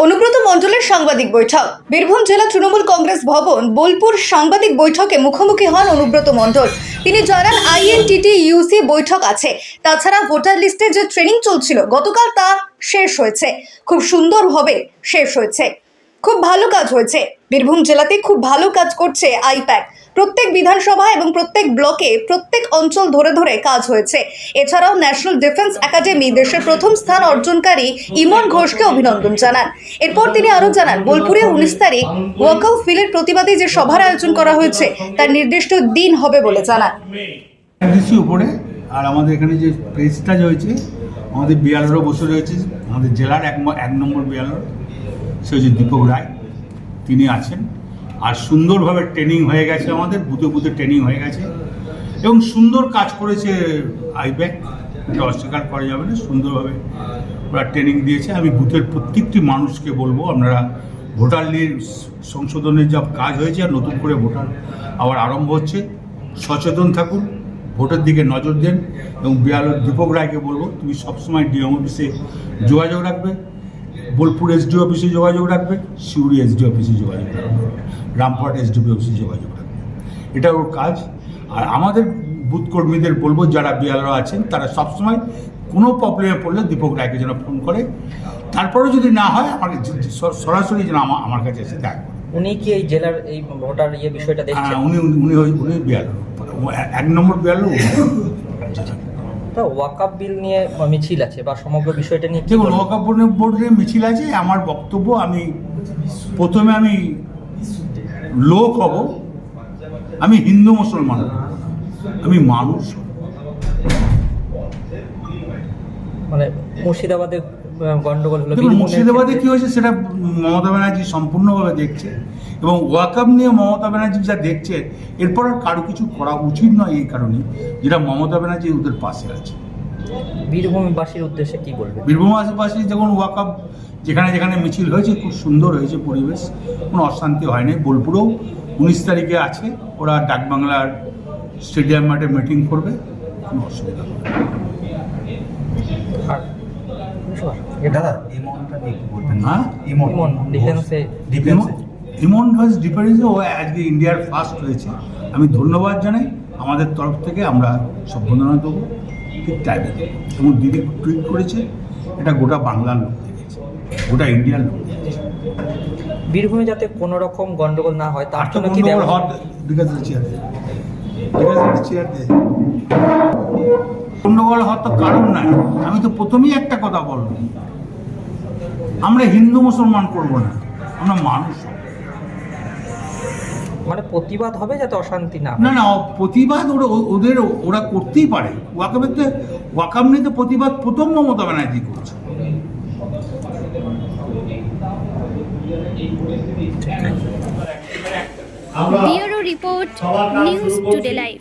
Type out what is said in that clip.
অনুব্রত মণ্ডলের সাংবাদিক বৈঠক। বীরভূম জেলা তৃণমূল কংগ্রেস ভবন বোলপুর সাংবাদিক বৈঠকে মুখোমুখি হন অনুব্রত মণ্ডল। তিনি জানান INTTUC বৈঠক আছে, তাছাড়া ভোটার লিস্টে যে ট্রেনিং চলছিল গতকাল তা শেষ হয়েছে, খুব সুন্দরভাবে শেষ হয়েছে, খুব ভালো কাজ হয়েছে। বীরভূম জেলাতে খুব ভালো কাজ করছে আইপ্যাক। প্রত্যেক বিধানসভা এবং প্রত্যেক ব্লকে প্রত্যেক অঞ্চল ধরে ধরে কাজ হয়েছে। এছাড়াও ন্যাশনাল ডিফেন্স একাডেমি দেশের প্রথম স্থান অর্জনকারী ইমন ঘোষকে অভিনন্দন জানান। এরপর তিনি আরও জানান, বোলপুরে 19 তারিখ ওয়াকআউট বিলের প্রতিবাদে যে সভার আয়োজন করা হয়েছে তার নির্দিষ্ট দিন হবে বলে জানান। উপরে আর আমাদের এখানে যে প্রেসটা হয়েছে, আমাদের বিয়ালরও বসে রয়েছে, আমাদের জেলার এক নম্বর বিয়ালর সে হচ্ছে দীপক রায়, তিনি আছেন। আর সুন্দরভাবে ট্রেনিং হয়ে গেছে, আমাদের বুথে বুথে ট্রেনিং হয়ে গেছে এবং সুন্দর কাজ করেছে আইপ্যাক, এটা অস্বীকার করা যাবে না। সুন্দরভাবে ওরা ট্রেনিং দিয়েছে। আমি বুথের প্রত্যেকটি মানুষকে বলবো, আপনারা ভোটার লিস্ট সংশোধনের যা কাজ হয়েছে আর নতুন করে ভোটার আবার আরম্ভ হচ্ছে, সচেতন থাকুন, ভোটের দিকে নজর দেন। এবং বিয়ালর দীপক রায়কে বলবো, তুমি সবসময় ডিএম অফিসে যোগাযোগ রাখবে, বোলপুর এসডি অফিসে যোগাযোগ রাখবে, সিউড়ি এসডি অফিসে যোগাযোগ রাখবে, রামপুরহাট এসডিপি অফিসে যোগাযোগ রাখবে, এটা ওর কাজ। আর আমাদের বুথ কর্মীদের বলবো, যারা বিয়ালরা আছেন তারা সবসময় কোনো প্রবলেমে পড়লে দীপক রায়কে যেন ফোন করে, তারপরেও যদি না হয় আমাকে সরাসরি যেন আমার কাছে এসে দেখা করে। উনি কি এই জেলার এই ভোটার বিষয়টা দেখছেন? উনি বিয়ালর, এক নম্বর বিয়ালর। ওয়াকআপ বিল নিয়ে মিছিল আছে বা সমগ্র বিষয়টা নিয়ে দেখুন, ওয়াকআপ বোর্ডের মিছিল আছে। আমার বক্তব্য, প্রথমে আমি লোক হব, আমি হিন্দু মুসলমান, আমি মানুষ। মানে মুর্শিদাবাদে গন্ডগোল হলো, মুর্শিদাবাদে কি হয়েছে সেটা মমতা ব্যানার্জি সম্পূর্ণভাবে দেখছে এবং ওয়াকআপ নিয়ে মমতা ব্যানার্জি যা দেখছে, এরপর আর কারো কিছু করা উচিত নয়। এই কারণে যেটা মমতা ব্যানার্জি ওদের পাশে আছে। বীরভূমবাসীর উদ্দেশ্যে কি বলবেন? বীরভূমবাসী যখন ওয়াকআপ যেখানে যেখানে মিছিল হয়েছে, খুব সুন্দর হয়েছে পরিবেশ, কোনো অশান্তি হয়নি। বোলপুরেও 19 তারিখে আছে, ওরা ডাকবাংলার স্টেডিয়াম মাঠে মিটিং করবে, কোনো অসুবিধা হবে না। ইমন ঘোষ ডিফেন্সে ও আজকে ইন্ডিয়ার ফার্স্ট হয়েছে, আমি ধন্যবাদ জানাই। আমাদের তরফ থেকে আমরা সম্বোধনা দেবো, ঠিক টাইমে দেবো। এবং দিদি টুইট করেছে, এটা গোটা বাংলার লোক দেখেছে, গোটা ইন্ডিয়ার লোক দেখেছে। বীরভূমে যাতে কোনো রকম গন্ডগোল না হয় তার জন্য কি গন্ডগোল হওয়ার তো কারণ নাই। আমি তো প্রথমেই একটা কথা বলবো, আমরা হিন্দু মুসলমান করবো না, আমরা মানুষ। মানে প্রতিবাদ হবে যাতে অশান্তি না না, প্রতিবাদ ওরা করতেই পারে। ওয়াকআপ নিয়ে তো প্রতিবাদ প্রথম মমতা ব্যানার্জি করছে। Bureau report, news today live.